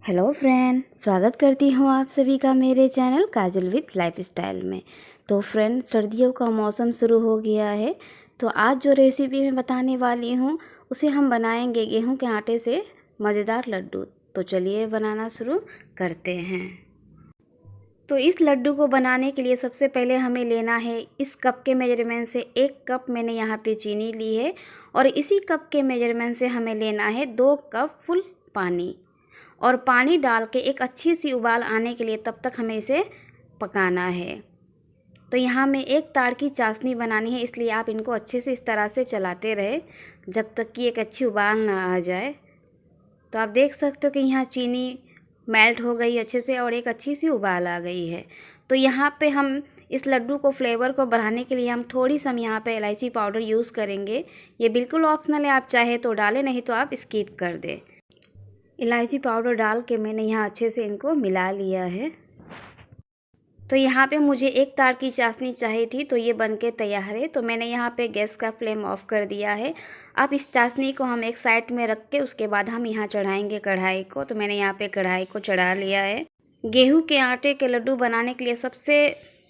Hello friend, स्वागत करती हूँ आप सभी का मेरे चैनल काजल विद लाइफस्टाइल में। तो फ्रेंड, सर्दियों का मौसम शुरू हो गया है। तो आज जो रेसिपी मैं बताने वाली हूँ उसे हम बनाएंगे गेहूं के आटे से मज़ेदार लड्डू। तो चलिए बनाना शुरू करते हैं। तो इस लड्डू को बनाने के लिए सबसे पहले हमें लेना है, इस कप के मेजरमेंट से 1 कप मैंने यहाँ पे चीनी ली है और इसी कप के मेजरमेंट से हमें लेना है 2 कप फुल पानी। और पानी डाल के एक अच्छी सी उबाल आने के लिए तब तक हमें इसे पकाना है। तो यहाँ में 1 ताड़ की चाशनी बनानी है, इसलिए आप इनको अच्छे से इस तरह से चलाते रहे जब तक कि एक अच्छी उबाल ना आ जाए। तो आप देख सकते हो कि यहाँ चीनी मेल्ट हो गई अच्छे से और एक अच्छी सी उबाल आ गई है। तो यहाँ पे हम इस लड्डू को फ्लेवर को बढ़ाने के लिए हम थोड़ी सी यहाँ पे इलायची पाउडर यूज़ करेंगे। ये बिल्कुल ऑप्शनल है, आप चाहे तो डालें, नहीं तो आप स्किप कर दें। इलायची पाउडर डाल के मैंने यहाँ अच्छे से इनको मिला लिया है। तो यहाँ पे मुझे 1 ताड़ की चाशनी चाहिए थी, तो ये बनके तैयार है। तो मैंने यहाँ पे गैस का फ्लेम ऑफ कर दिया है। अब इस चाशनी को हम एक साइड में रख के उसके बाद हम यहाँ चढ़ाएंगे कढ़ाई को। तो मैंने यहाँ पे कढ़ाई को चढ़ा लिया है। गेहूँ के आटे के लड्डू बनाने के लिए सबसे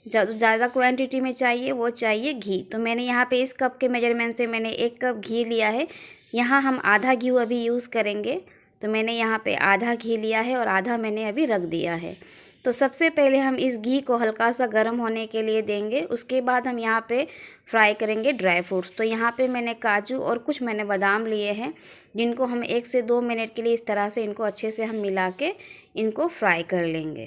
ज़्यादा क्वांटिटी में चाहिए वो चाहिए घी। तो मैंने यहाँ पे इस कप के मेजरमेंट से मैंने 1 कप घी लिया है। यहाँ हम आधा घी अभी यूज़ करेंगे। तो मैंने यहाँ पे आधा घी लिया है और आधा मैंने अभी रख दिया है। तो सबसे पहले हम इस घी को हल्का सा गर्म होने के लिए देंगे। उसके बाद हम यहाँ पे फ्राई करेंगे ड्राई फ्रूट्स। तो यहाँ पे मैंने काजू और कुछ मैंने बादाम लिए हैं, जिनको हम 1 से 2 मिनट के लिए इस तरह से इनको अच्छे से हम मिला के इनको फ्राई कर लेंगे।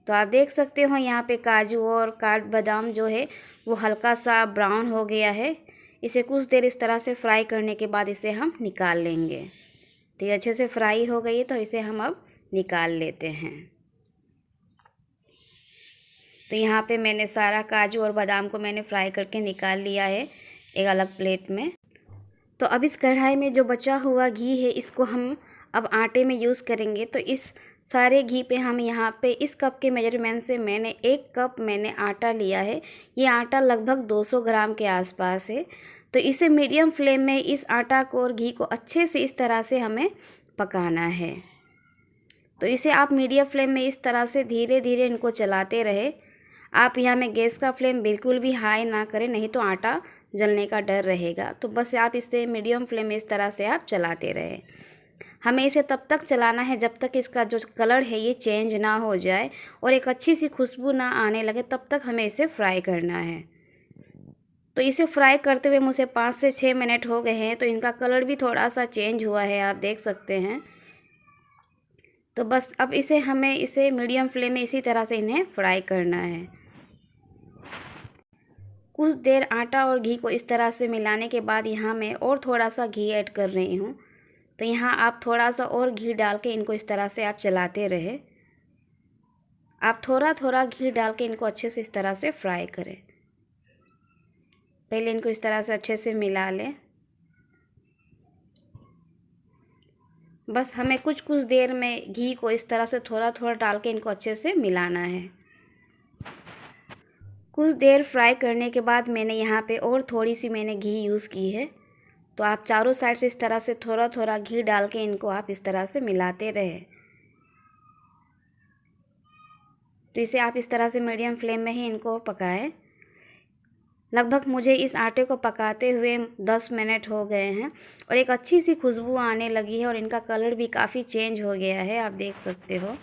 तो आप देख सकते हो यहाँ पे काजू और काठ बादाम जो है वो हल्का सा ब्राउन हो गया है। इसे कुछ देर इस तरह से फ्राई करने के बाद इसे हम निकाल लेंगे। तो ये अच्छे से फ्राई हो गई है, तो इसे हम अब निकाल लेते हैं। तो यहाँ पे मैंने सारा काजू और बादाम को मैंने फ्राई करके निकाल लिया है एक अलग प्लेट में। तो अब इस कढ़ाई में जो बचा हुआ घी है इसको हम अब आटे में यूज़ करेंगे। तो इस सारे घी पे हम यहाँ पे इस कप के मेजरमेंट से मैंने 1 कप मैंने आटा लिया है। ये आटा लगभग 200 ग्राम के आसपास है। तो इसे मीडियम फ्लेम में इस आटा को और घी को अच्छे से इस तरह से हमें पकाना है। तो इसे आप मीडियम फ्लेम में इस तरह से धीरे धीरे इनको चलाते रहे। आप यहाँ में गैस का फ्लेम बिल्कुल भी हाई ना करें, नहीं तो आटा जलने का डर रहेगा। तो बस आप इसे मीडियम फ्लेम में इस तरह से आप चलाते रहें। हमें इसे तब तक चलाना है जब तक इसका जो कलर है ये चेंज ना हो जाए और एक अच्छी सी खुशबू ना आने लगे, तब तक हमें इसे फ्राई करना है। तो इसे फ्राई करते हुए मुझे 5 से 6 मिनट हो गए हैं। तो इनका कलर भी थोड़ा सा चेंज हुआ है, आप देख सकते हैं। तो बस अब हमें इसे मीडियम फ्लेम में इसी तरह से इन्हें फ्राई करना है। कुछ देर आटा और घी को इस तरह से मिलाने के बाद यहाँ मैं और थोड़ा सा घी ऐड कर रही हूँ। तो यहाँ आप थोड़ा सा और घी डाल के इनको इस तरह से आप चलाते रहे। आप थोड़ा थोड़ा घी डाल के इनको अच्छे से इस तरह से फ्राई करें। पहले इनको इस तरह से अच्छे से मिला लें। बस हमें कुछ देर में घी को इस तरह से थोड़ा थोड़ा डाल के इनको अच्छे से मिलाना है। कुछ देर फ्राई करने के बाद मैंने यहाँ पे और थोड़ी सी मैंने घी यूज़ की है। तो आप चारों साइड से इस तरह से थोड़ा थोड़ा घी डाल के इनको आप इस तरह से मिलाते रहे। तो इसे आप इस तरह से मीडियम फ्लेम में ही इनको पकाएं। लगभग मुझे इस आटे को पकाते हुए 10 मिनट हो गए हैं और एक अच्छी सी खुशबू आने लगी है और इनका कलर भी काफ़ी चेंज हो गया है, आप देख सकते हो।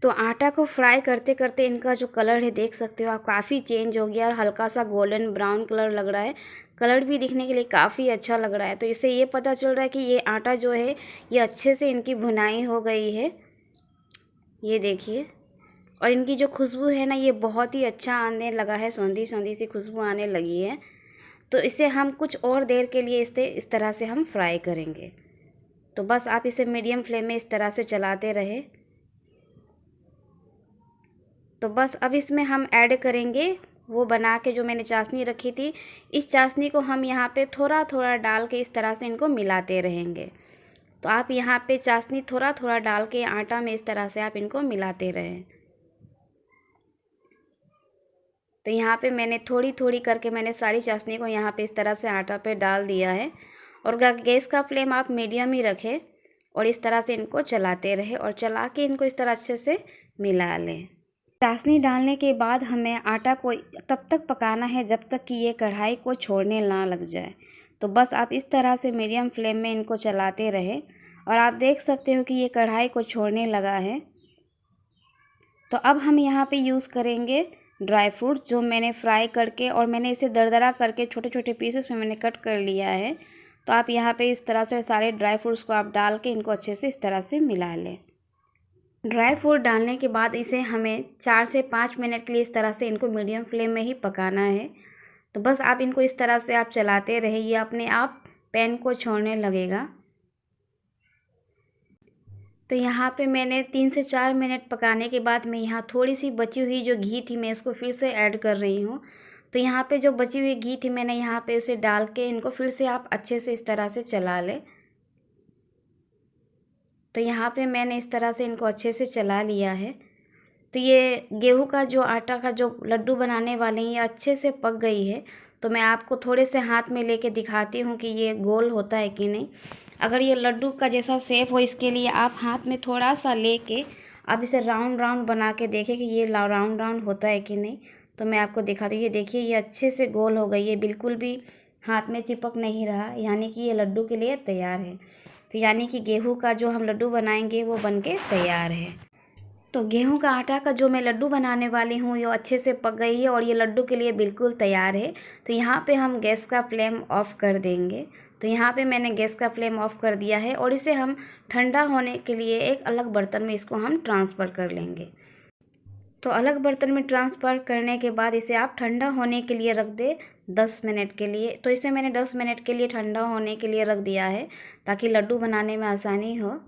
तो आटा को फ्राई करते करते इनका जो कलर है देख सकते हो आप, काफ़ी चेंज हो गया और हल्का सा गोल्डन ब्राउन कलर लग रहा है। कलर भी दिखने के लिए काफ़ी अच्छा लग रहा है। तो इससे ये पता चल रहा है कि ये आटा जो है ये अच्छे से इनकी भुनाई हो गई है, ये देखिए। और इनकी जो खुशबू है ना ये बहुत ही अच्छा आने लगा है, सौंधी सौंधी सी खुशबू आने लगी है। तो इसे हम कुछ और देर के लिए इस तरह से हम फ्राई करेंगे। तो बस आप इसे मीडियम फ्लेम में इस तरह से चलाते रहे। तो बस अब इसमें हम ऐड करेंगे वो बना के जो मैंने चाशनी रखी थी। इस चाशनी को हम यहाँ पे थोड़ा थोड़ा डाल के इस तरह से इनको मिलाते रहेंगे। तो आप यहाँ पे चाशनी थोड़ा थोड़ा डाल के आटा में इस तरह से आप इनको मिलाते रहें। तो यहाँ पे मैंने थोड़ी थोड़ी करके मैंने सारी चाशनी को यहाँ पे इस तरह से आटा पे डाल दिया है। और गैस का फ्लेम आप मीडियम ही रखें। और इस तरह से इनको चलाते रहे और चला के इनको इस तरह अच्छे से मिला लें। चाशनी डालने के बाद हमें आटा को तब तक पकाना है जब तक कि ये कढ़ाई को छोड़ने ना लग जाए। तो बस आप इस तरह से मीडियम फ्लेम में इनको चलाते रहे और आप देख सकते हो कि ये कढ़ाई को छोड़ने लगा है। तो अब हम यहाँ पे यूज़ करेंगे ड्राई फ्रूट्स, जो मैंने फ्राई करके और मैंने इसे दरदरा करके छोटे छोटे पीसेस में मैंने कट कर लिया है। तो आप यहाँ पे इस तरह से सारे ड्राई फ्रूट्स को आप डाल के इनको अच्छे से इस तरह से मिला लें। ड्राई फ्रूट डालने के बाद इसे हमें 4 से 5 मिनट के लिए इस तरह से इनको मीडियम फ्लेम में ही पकाना है। तो बस आप इनको इस तरह से आप चलाते रहिए, ये अपने आप पैन को छोड़ने लगेगा। तो यहाँ पे मैंने 3 से 4 मिनट पकाने के बाद मैं यहाँ थोड़ी सी बची हुई जो घी थी मैं इसको फिर से ऐड कर रही हूँ। तो यहाँ पे जो बची हुई घी थी मैंने यहाँ पे उसे डाल के इनको फिर से आप अच्छे से इस तरह से चला लें। तो यहाँ पे मैंने इस तरह से इनको अच्छे से चला लिया है। तो ये गेहूं का जो आटा का जो लड्डू बनाने वाले हैं ये अच्छे से पक गई है। तो मैं आपको थोड़े से हाथ में लेके दिखाती हूँ कि ये गोल होता है कि नहीं। अगर ये लड्डू का जैसा शेप हो इसके लिए आप हाथ में थोड़ा सा लेके आप इसे राउंड राउंड बना के देखें कि ये राउंड राउंड होता है कि नहीं। तो मैं आपको दिखाती हूँ, ये देखिए ये अच्छे से गोल हो गई है, बिल्कुल भी हाथ में चिपक नहीं रहा, यानी कि ये लड्डू के लिए तैयार है। तो यानी कि गेहूं का जो हम लड्डू बनाएंगे वो बनके तैयार है। तो गेहूं का आटा का जो मैं लड्डू बनाने वाली हूँ ये अच्छे से पक गई है और ये लड्डू के लिए बिल्कुल तैयार है। तो यहाँ पे हम गैस का फ्लेम ऑफ़ कर देंगे। तो यहाँ पे मैंने गैस का फ्लेम ऑफ़ कर दिया है और इसे हम ठंडा होने के लिए एक अलग बर्तन में इसको हम ट्रांसफ़र कर लेंगे। तो अलग बर्तन में ट्रांसफ़र करने के बाद इसे आप ठंडा होने के लिए रख दे 10 मिनट के लिए। तो इसे मैंने 10 मिनट के लिए ठंडा होने के लिए रख दिया है ताकि लड्डू बनाने में आसानी हो।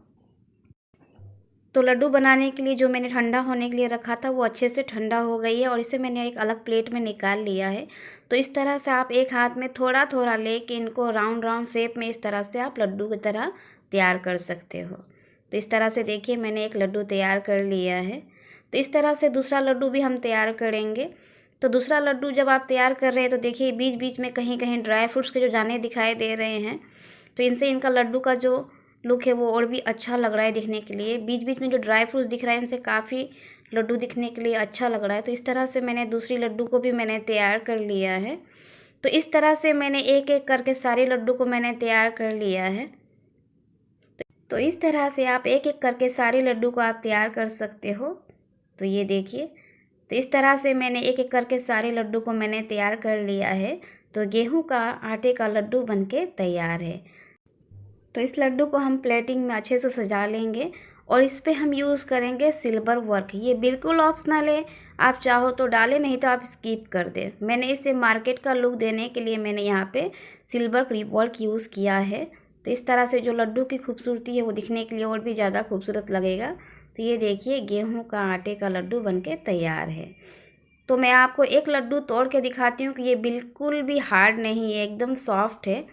तो लड्डू बनाने के लिए जो मैंने ठंडा होने के लिए रखा था वो अच्छे से ठंडा हो गई है और इसे मैंने एक अलग प्लेट में निकाल लिया है। तो इस तरह से आप एक हाथ में थोड़ा थोड़ा लेके इनको राउंड राउंड शेप में इस तरह से आप लड्डू की तरह तैयार कर सकते हो। तो इस तरह से देखिए मैंने एक लड्डू तैयार कर लिया है। तो इस तरह से दूसरा लड्डू भी हम तैयार करेंगे। तो दूसरा लड्डू जब आप तैयार कर रहे हैं तो देखिए बीच बीच में कहीं कहीं ड्राई फ्रूट्स के जो दाने दिखाई दे रहे हैं, तो इनसे इनका लड्डू का जो लुक है वो और भी अच्छा लग रहा है दिखने के लिए। बीच बीच में जो ड्राई फ्रूट्स दिख रहा है इनसे काफ़ी लड्डू दिखने के लिए अच्छा लग रहा है। तो इस तरह से मैंने दूसरी लड्डू को भी मैंने तैयार कर लिया है। तो इस तरह से मैंने एक एक करके सारे लड्डू को मैंने तैयार कर लिया है। तो इस तरह से आप एक एक करके सारे लड्डू को आप तैयार कर सकते हो। तो ये देखिए, तो इस तरह से मैंने एक एक करके सारे लड्डू को मैंने तैयार कर लिया है। तो गेहूं का आटे का लड्डू बनके तैयार है। तो इस लड्डू को हम प्लेटिंग में अच्छे से सजा लेंगे और इस पे हम यूज़ करेंगे सिल्वर वर्क। ये बिल्कुल ऑप्शनल है, आप चाहो तो डालें, नहीं तो आप स्किप कर दें। मैंने इसे मार्केट का लुक देने के लिए मैंने यहाँ पे सिल्वर वर्क यूज़ किया है। तो इस तरह से जो लड्डू की खूबसूरती है वो दिखने के लिए और भी ज़्यादा खूबसूरत लगेगा। तो ये देखिए गेहूं का आटे का लड्डू बनके तैयार है। तो मैं आपको एक लड्डू तोड़ के दिखाती हूँ कि ये बिल्कुल भी हार्ड नहीं है, एकदम सॉफ्ट है।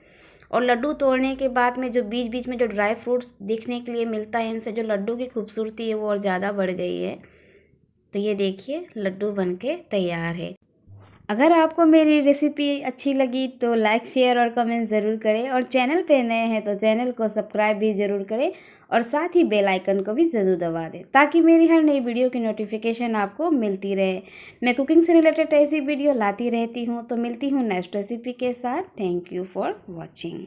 और लड्डू तोड़ने के बाद में जो बीच बीच में जो ड्राई फ्रूट्स दिखने के लिए मिलता है, इनसे जो लड्डू की खूबसूरती है वो और ज़्यादा बढ़ गई है। तो ये देखिए लड्डू बनके तैयार है। अगर आपको मेरी रेसिपी अच्छी लगी तो लाइक शेयर और कमेंट ज़रूर करें और चैनल पे नए हैं तो चैनल को सब्सक्राइब भी ज़रूर करें और साथ ही बेल आइकन को भी ज़रूर दबा दें ताकि मेरी हर नई वीडियो की नोटिफिकेशन आपको मिलती रहे। मैं कुकिंग से रिलेटेड ऐसी वीडियो लाती रहती हूँ। तो मिलती हूँ नेक्स्ट रेसिपी के साथ। Thank you for watching.